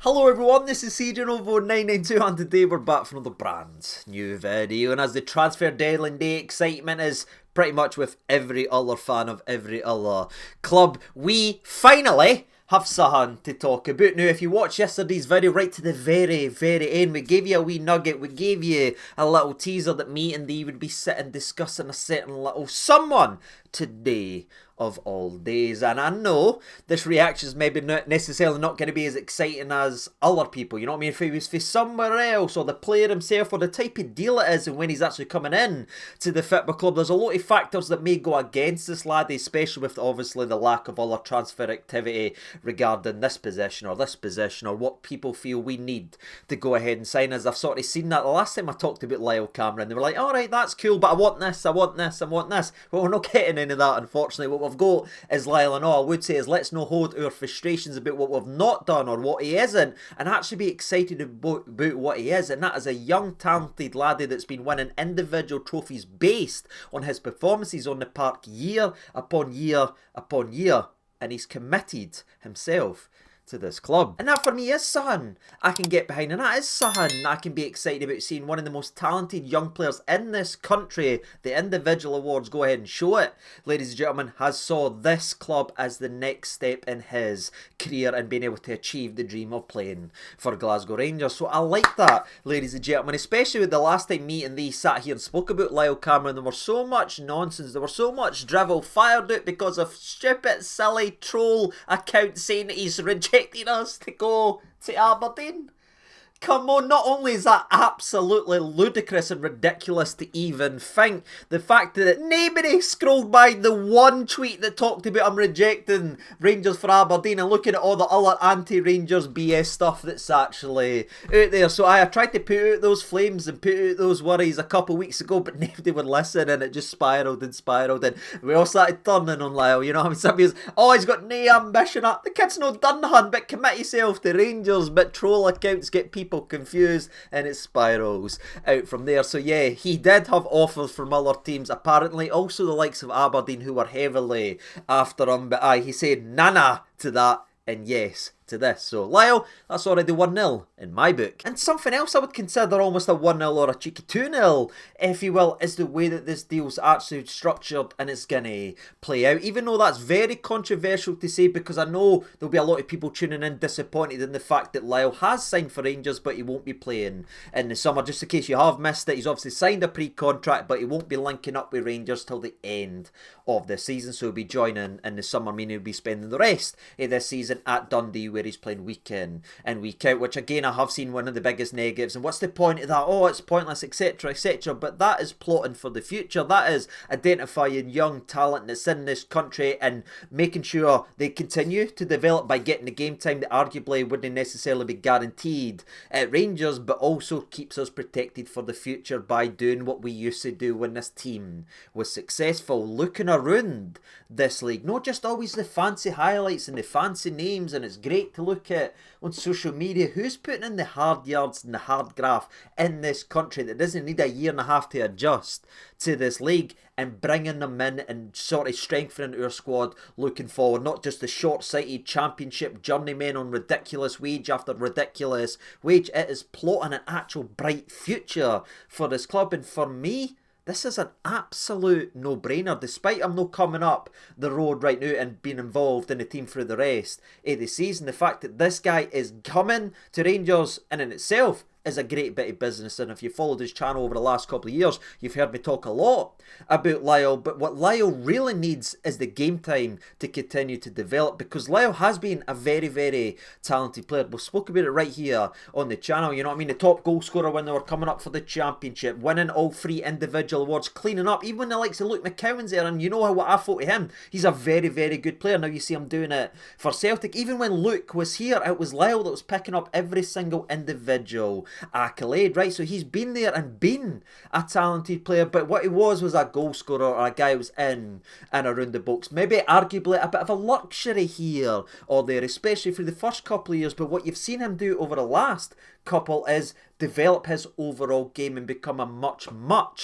Hello everyone, this is CJNovo992 and today we're back for another brand new video, and as the transfer deadline day excitement is pretty much with every other fan of every other club, we finally have something to talk about. Now, if you watched yesterday's video right to the very end, we gave you a wee nugget, we gave you a little teaser that me and Dee would be sitting discussing a certain little someone today of all days. And I know this reaction is maybe not necessarily not going to be as exciting as other people, you know what I mean? If he was for somewhere else, or the player himself, or the type of deal it is, and when he's actually coming in to the football club, there's a lot of factors that may go against this lad, especially with obviously the lack of other transfer activity regarding this position or what people feel we need to go ahead and sign. As I've sort of seen that the last time I talked about Lyall Cameron, they were like, alright, that's cool, but I want this. Well, we're not getting any of that, unfortunately. What we've got is Lyall, and all I would say is let's not hold our frustrations about what we've not done or what he isn't, and actually be excited about what he is, and that is a young talented laddie that's been winning individual trophies based on his performances on the park year upon year upon year, and he's committed himself to this club. And that for me is something I can get behind, and that is something I can be excited about, seeing one of the most talented young players in this country. The individual awards go ahead and show it, ladies and gentlemen, has saw this club as the next step in his career and being able to achieve the dream of playing for Glasgow Rangers. So I like that, ladies and gentlemen, especially with the last time me and they sat here and spoke about Lyall Cameron. There was so much nonsense, there was so much drivel fired out because of stupid, silly troll accounts saying that he's rejecting us to go to Aberdeen. Come on, not only is that absolutely ludicrous and ridiculous to even think, the fact that nobody scrolled by the one tweet that talked about him rejecting Rangers for Aberdeen and looking at all the other anti-Rangers BS stuff that's actually out there. So I tried to put out those flames and put out those worries a couple of weeks ago, but nobody would listen, and it just spiralled and we all started turning on Lyall, you know what I mean? Somebody was, oh, he's got no ambition, the kid's no done nothing but commit yourself to Rangers, but troll accounts get people confused and it spirals out from there. So yeah, he did have offers from other teams, apparently also the likes of Aberdeen, who were heavily after him, but he said nana to that and yes to this. So Lyall, that's already 1-0 in my book. And something else I would consider almost a 1-0 or a cheeky 2-0, if you will, is the way that this deal's actually structured and it's going to play out. Even though that's very controversial to say, because I know there'll be a lot of people tuning in disappointed in the fact that Lyall has signed for Rangers, but he won't be playing in the summer. Just in case you have missed it, he's obviously signed a pre-contract, but he won't be linking up with Rangers till the end of the season. So he'll be joining in the summer, meaning he'll be spending the rest of this season at Dundee, where he's playing week in and week out, which again I have seen one of the biggest negatives. And what's the point of that? Oh, it's pointless, etc, etc. But that is plotting for the future. That is identifying young talent that's in this country and making sure they continue to develop by getting the game time that arguably wouldn't necessarily be guaranteed at Rangers, but also keeps us protected for the future by doing what we used to do when this team was successful, looking around this league, not just always the fancy highlights and the fancy names. And it's great to look at on social media who's putting in the hard yards and the hard graft in this country that doesn't need a year and a half to adjust to this league, and bringing them in and sort of strengthening our squad looking forward. Not just the short-sighted championship journeymen on ridiculous wage after ridiculous wage. It is plotting an actual bright future for this club, and for me, this is an absolute no-brainer, despite him not coming up the road right now and being involved in the team through the rest of the season. The fact that this guy is coming to Rangers in itself is a great bit of business. And if you followed his channel over the last couple of years, you've heard me talk a lot about Lyall. But what Lyall really needs is the game time to continue to develop, because Lyall has been a very talented player. We've spoken about it right here on the channel, you know what I mean? The top goal scorer when they were coming up for the championship, winning all 3 individual awards, cleaning up, even when the likes of Luke McCowan's there. And you know what I thought of him, he's a very good player. Now you see him doing it for Celtic. Even when Luke was here, it was Lyall that was picking up every single individual accolade, right? So he's been there and been a talented player, but what he was a goal scorer, or a guy who was in and around the box. Maybe arguably a bit of a luxury here or there, especially for the first couple of years. But what you've seen him do over the last couple is develop his overall game and become a much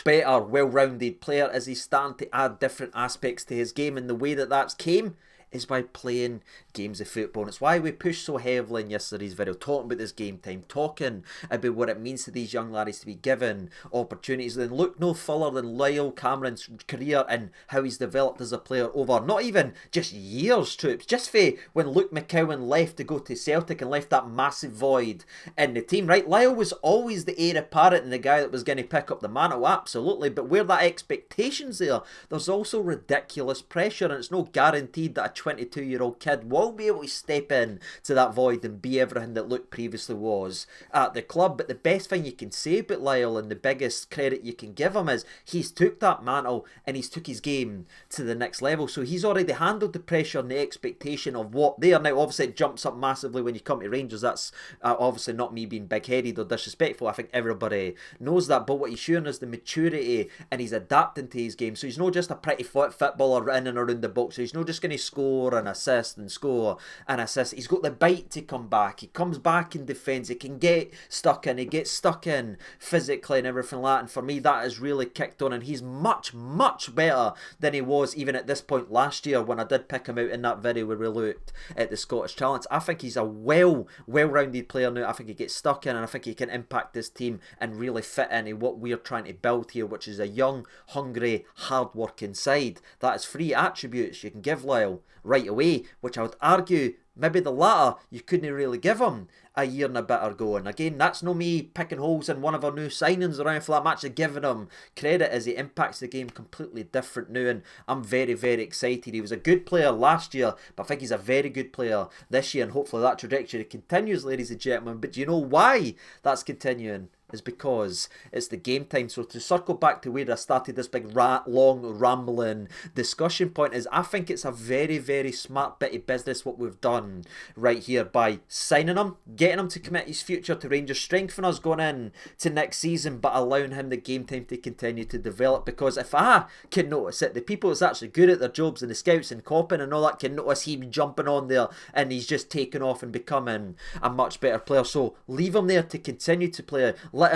better, well-rounded player as he's starting to add different aspects to his game. And the way that that's came is by playing games of football. And it's why we pushed so heavily in yesterday's video, talking about this game time, talking about what it means to these young lads to be given opportunities. Then look no further than Lyall Cameron's career and how he's developed as a player over not even just years, troops, just for when Luke McCowan left to go to Celtic and left that massive void in the team, right? Lyall was always the heir apparent and the guy that was going to pick up the mantle, absolutely, but where that expectation's there's also ridiculous pressure, and it's no guaranteed that a 22-year-old kid will be able to step in to that void and be everything that Luke previously was at the club. But the best thing you can say about Lyall, and the biggest credit you can give him, is he's took that mantle and he's took his game to the next level. So he's already handled the pressure and the expectation of what they are now. Obviously it jumps up massively when you come to Rangers. That's obviously not me being big-headed or disrespectful. I think everybody knows that, but what he's showing is the maturity, and he's adapting to his game. So he's not just a pretty footballer in and around the box. So he's not just going to score and assist and score and assist. He's got the bite to come back. He comes back in defence. He can get stuck in. He gets stuck in physically and everything like that. And for me, that has really kicked on. And he's much, much better than he was even at this point last year when I did pick him out in that video where we looked at the Scottish talents. I think he's a well-rounded player now. I think he gets stuck in, and I think he can impact this team and really fit into what we're trying to build here, which is a young, hungry, hard-working side. That is 3 attributes you can give Lyall right away, which I would argue maybe the latter you couldn't really give him a year and a bit ago. And again, that's no me picking holes in one of our new signings around for that. I'm actually giving him credit as he impacts the game completely different now, and I'm very, very excited. He was a good player last year, but I think he's a very good player this year, and hopefully that trajectory continues, ladies and gentlemen. But do you know why that's continuing? Is because it's the game time. So to circle back to where I started this big long rambling discussion point, is I think it's a very, very smart bit of business what we've done right here by signing him, getting him to commit his future to Rangers, strengthening us going in to next season, but allowing him the game time to continue to develop. Because if I can notice it, the people that's actually good at their jobs and the scouts and copping and all that can notice him jumping on there and he's just taking off and becoming a much better player. So leave him there to continue to play.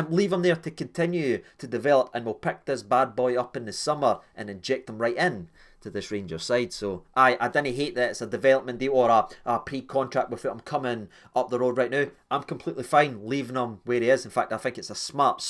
Leave him there to continue to develop, and we'll pick this bad boy up in the summer and inject him right in to this Rangers side. So I didn't hate that it's a development deal or a pre-contract with him coming up the road right now. I'm completely fine leaving him where he is. In fact, I think it's a smart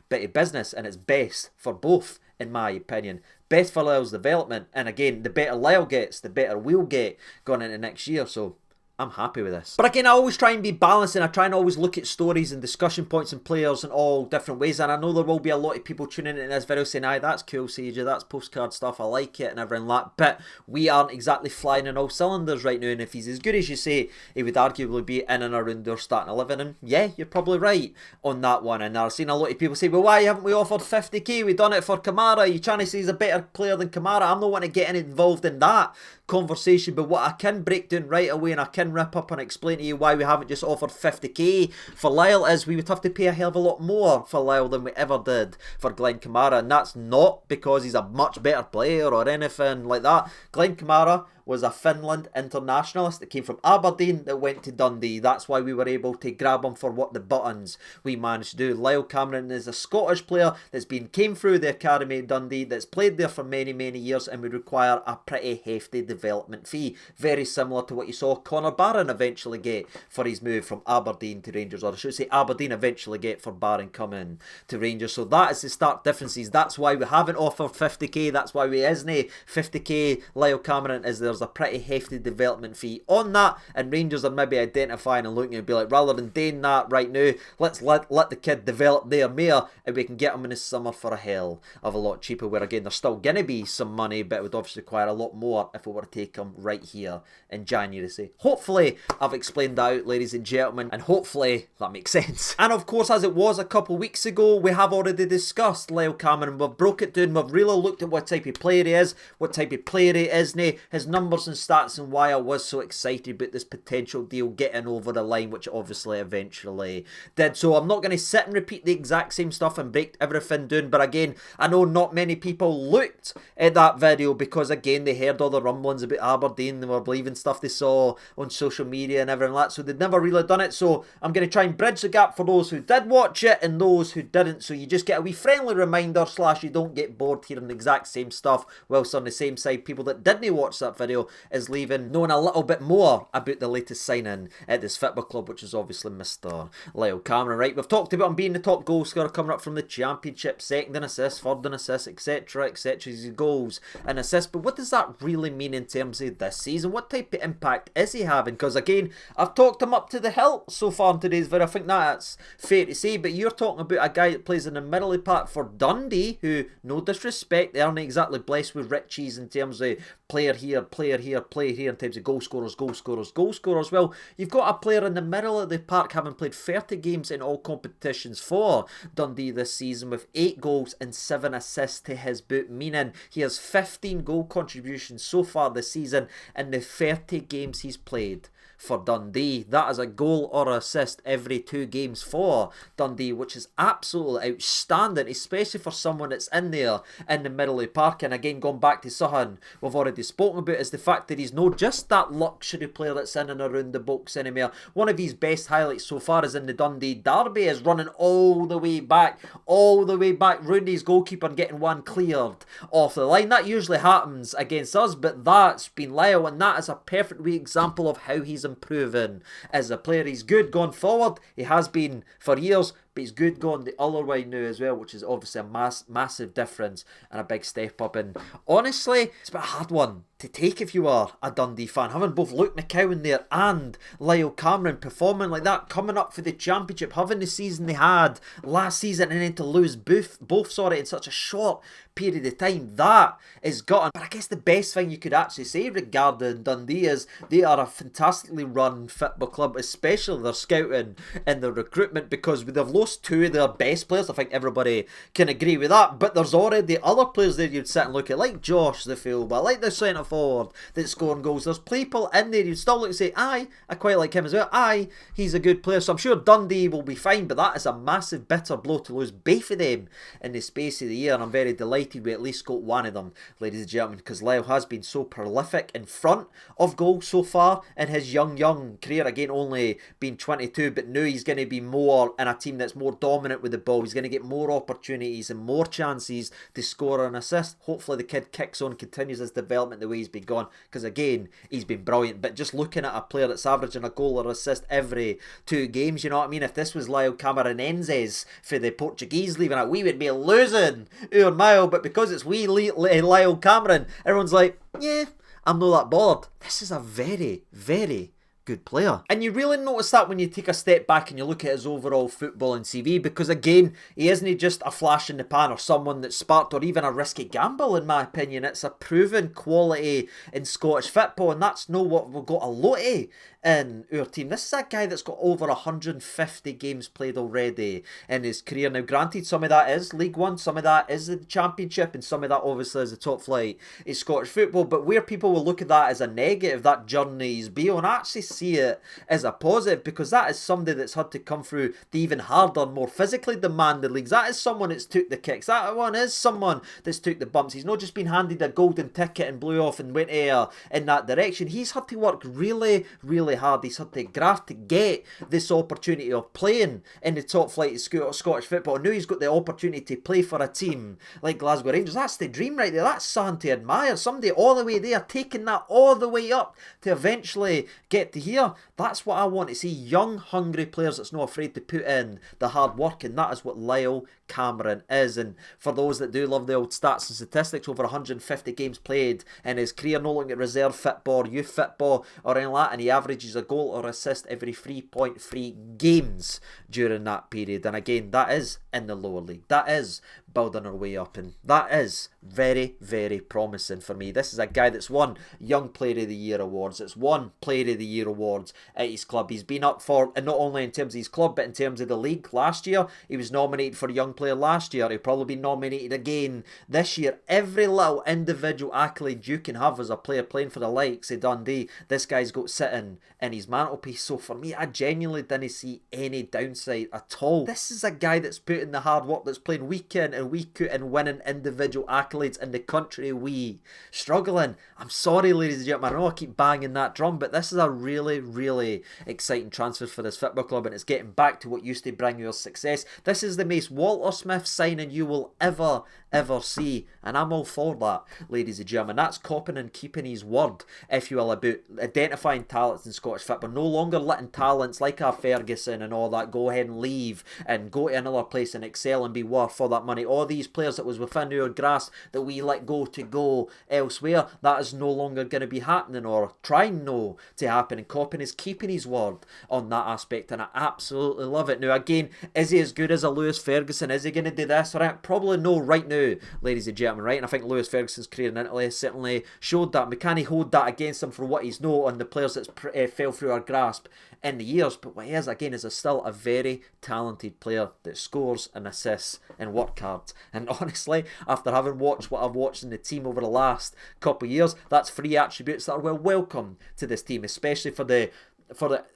bit of business, and it's best for both, in my opinion. Best for Lyall's development, and again, the better Lyall gets, the better we'll get going into next year. So I'm happy with this. But again, I always try and be balanced, and I try and always look at stories and discussion points and players in all different ways. And I know there will be a lot of people tuning in this video saying, aye, that's cool, Sage, that's postcard stuff, I like it and everything like that. But we aren't exactly flying on all cylinders right now, and if he's as good as you say, he would arguably be in and around our starting 11. And yeah, you're probably right on that one. And I've seen a lot of people say, well, why haven't we offered 50k? We've done it for Kamara. You trying to say he's a better player than Kamara? I'm not wanting to get involved in that conversation, but what I can break down right away, and I can rip up and explain to you why we haven't just offered 50k for Lyall, is we would have to pay a hell of a lot more for Lyall than we ever did for Glenn Kamara. And that's not because he's a much better player or anything like that. Glenn Kamara was a Finland internationalist that came from Aberdeen that went to Dundee. That's why we were able to grab him for what the buttons we managed to do. Lyall Cameron is a Scottish player that's came through the academy at Dundee, that's played there for many, many years, and would require a pretty hefty development fee. Very similar to what you saw Connor Barron eventually get for his move from Aberdeen to Rangers, or I should say Aberdeen eventually get for Barron coming to Rangers. So that is the stark differences. That's why we haven't offered 50k. That's why we isn't 50k Lyall Cameron, is there's a pretty hefty development fee on that, and Rangers are maybe identifying and looking and be like, rather than doing that right now, let's let the kid develop there more, and we can get him in the summer for a hell of a lot cheaper, where again there's still going to be some money, but it would obviously require a lot more if we were to take him right here in January. Say, hopefully I've explained that out, ladies and gentlemen, and hopefully that makes sense. And of course, as it was a couple of weeks ago, we have already discussed Lyall Cameron. We've broke it down, we've really looked at what type of player he is, what type of player he isn't, his numbers and stats, and why I was so excited about this potential deal getting over the line, which obviously eventually did. So I'm not going to sit and repeat the exact same stuff and break everything down, but again, I know not many people looked at that video because again they heard all the rumblings about Aberdeen, they were believing stuff they saw on social media and everything like that, so they'd never really done it. So I'm going to try and bridge the gap for those who did watch it and those who didn't, so you just get a wee friendly reminder / you don't get bored hearing the exact same stuff whilst on the same side people that didn't watch that video Lyall is leaving, knowing a little bit more about the latest signing at this football club, which is obviously Mr. Lyall Cameron. Right, we've talked about him being the top goal scorer coming up from the Championship, second in assists, third in assists, etc, etc, his goals and assists, but what does that really mean in terms of this season? What type of impact is he having? Because again, I've talked him up to the hilt so far in today's video. I think that's fair to say, but you're talking about a guy that plays in the middle of the park for Dundee, who, no disrespect, they aren't exactly blessed with riches in terms of player here, player here, player here, in terms of goal scorers, goal scorers, goal scorers. Well, you've got a player in the middle of the park having played 30 games in all competitions for Dundee this season with 8 goals and 7 assists to his boot, meaning he has 15 goal contributions so far this season in the 30 games he's played for Dundee. That is a goal or assist every 2 games for Dundee, which is absolutely outstanding, especially for someone that's in there in the middle of the park. And again, going back to something we've already spoken about, is the fact that he's not just that luxury player that's in and around the box anymore. One of his best highlights so far is in the Dundee derby, is running all the way back round his goalkeeper and getting one cleared off the line. That usually happens against us, but that's been Lyall, and that is a perfect wee example of how he's improving as a player. He's good going forward, he has been for years, but he's good going the other way now as well, which is obviously a massive difference and a big step up. And honestly, it's a bit a hard one to take if you are a Dundee fan, having both Luke McCowan there and Lyall Cameron performing like that, coming up for the Championship, having the season they had last season, and then to lose both in such a short period of time. That is gutting. But I guess the best thing you could actually say regarding Dundee is they are a fantastically run football club, especially their scouting and their recruitment, because they've lost 2 of their best players. I think everybody can agree with that, but there's already other players there you'd sit and look at, like Josh the fullback, like the centre forward that's scoring goals. There's people in there you'd still look and say, aye, I quite like him as well, aye, he's a good player. So I'm sure Dundee will be fine, but that is a massive bitter blow to lose both of them in the space of the year, and I'm very delighted we at least got one of them, ladies and gentlemen, because Lyall has been so prolific in front of goals so far in his young career. Again, only being 22, but now he's going to be more in a team that's more dominant with the ball. He's going to get more opportunities and more chances to score an assist. Hopefully the kid kicks on, continues his development the way he's been going, because again, he's been brilliant. But just looking at a player that's averaging a goal or assist every 2 games, you know what I mean? If this was Lyall Cameronenses for the Portuguese leaving it, we would be losing our mile. But because it's Lyall Cameron, everyone's like, yeah, I'm not that bothered. This is a very, very good player. And you really notice that when you take a step back and you look at his overall footballing CV, because again, he isn't just a flash in the pan or someone that's sparked or even a risky gamble, in my opinion. It's a proven quality in Scottish football, and that's not what we've got a lot of in our team. This is a guy that's got over 150 games played already in his career. Now granted, some of that is League One, some of that is the Championship, and some of that obviously is the top flight is Scottish football, but where people will look at that as a negative, that journey he's been on, actually see it as a positive, because that is somebody that's had to come through the even harder, more physically demanding leagues. That is someone that's took the kicks, that one is someone that's took the bumps. He's not just been handed a golden ticket and blew off and went in that direction. He's had to work really hard. He's had to graft to get this opportunity of playing in the top flight of Scottish football. And now he's got the opportunity to play for a team like Glasgow Rangers. That's the dream right there. That's something to admire. Somebody all the way there, taking that all the way up to eventually get to here. That's what I want to see. Young, hungry players that's not afraid to put in the hard work, and that is what Lyall Cameron is. And for those that do love the old stats and statistics, over 150 games played in his career, no looking at reserve football, youth football or anything like that, and he averages a goal or assist every 3.3 games during that period. And again, that is in the lower league. That is building our way up, and that is very promising for me. This is a guy that's won Young Player of the Year awards, it's won Player of the Year awards at his club. He's been up for, and not only in terms of his club, but in terms of the league. Last year he was nominated for Young Player last year. He'll probably be nominated again this year. Every little individual accolade you can have as a player playing for the likes of Dundee, this guy's got sitting in his mantelpiece. So for me, I genuinely didn't see any downside at all. This is a guy that's put in the hard work, that's playing week in and week out and winning individual accolades in the country we struggle in. I'm sorry, ladies and gentlemen, I know I keep banging that drum, but this is a really exciting transfer for this football club, and it's getting back to what used to bring you success. This is the most Walter Smith signing you will ever ever see. And I'm all for that, ladies and gentlemen. That's copping and keeping his word, if you will, about identifying talents in Scottish football. No longer letting talents like our Ferguson and all that go ahead and leave and go to another place and excel and be worth all that money. All these players that was within our grasp that we let go elsewhere, that is no longer going to be happening, or trying no to happen. And Coppin is keeping his word on that aspect, and I absolutely love it. Now again, is he as good as a Lewis Ferguson? Is he going to do this? Right? Probably no right now, ladies and gentlemen, right? And I think Lewis Ferguson's career in Italy certainly showed that. We can't hold that against him for what he's known on the players that's fell through our grasp in the years. But what he is, again, is still a very talented player that scores and assists and work hard. And honestly, after having watched what I've watched in the team over the last couple of years, that's three attributes that are well welcome to this team, especially for the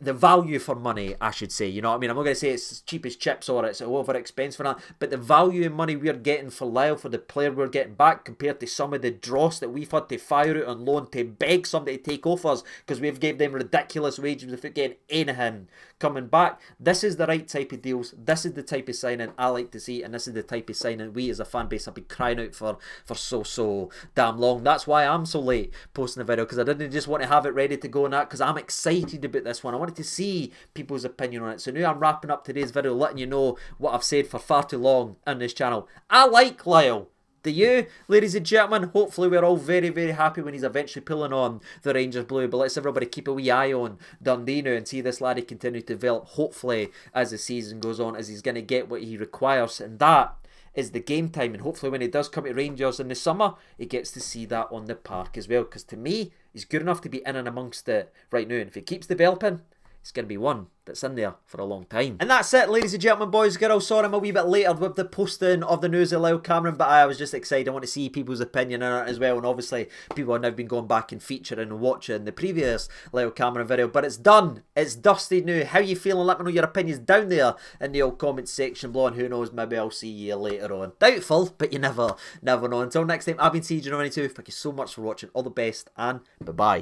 value for money, I should say. You know what I mean? I'm not going to say it's as cheap as chips or it's over expense for that, but the value in money we're getting for Lyall, for the player we're getting back, compared to some of the dross that we've had to fire out on loan to beg somebody to take off us because we've gave them ridiculous wages without getting anything coming back. This is the right type of deals. This is the type of signing I like to see, and this is the type of signing we as a fan base have been crying out for so damn long. That's why I'm so late posting the video, because I didn't just want to have it ready to go on that, because I'm excited about this one. I wanted to see people's opinion on it. So now I'm wrapping up today's video, letting you know what I've said for far too long on this channel. I like Lyall. Do you, ladies and gentlemen? Hopefully we're all very, very happy when he's eventually pulling on the Rangers blue. But let's everybody keep a wee eye on Dundee now and see this laddie continue to develop, hopefully, as the season goes on, as he's going to get what he requires. And that is the game time. And hopefully when he does come to Rangers in the summer, he gets to see that on the park as well. Because to me, he's good enough to be in and amongst it right now. And if he keeps developing, it's going to be one that's in there for a long time. And that's it, ladies and gentlemen, boys, girls. Sorry I'm a wee bit later with the posting of the news of Lyall Cameron, but I was just excited. I want to see people's opinion on it as well. And obviously, people have now been going back and featuring and watching the previous Lyall Cameron video. But it's done. It's dusted now. How you feeling? Let me know your opinions down there in the old comment section below. And who knows, maybe I'll see you later on. Doubtful, but you never know. Until next time, I've been CJ92. Thank you so much for watching. All the best, and bye-bye.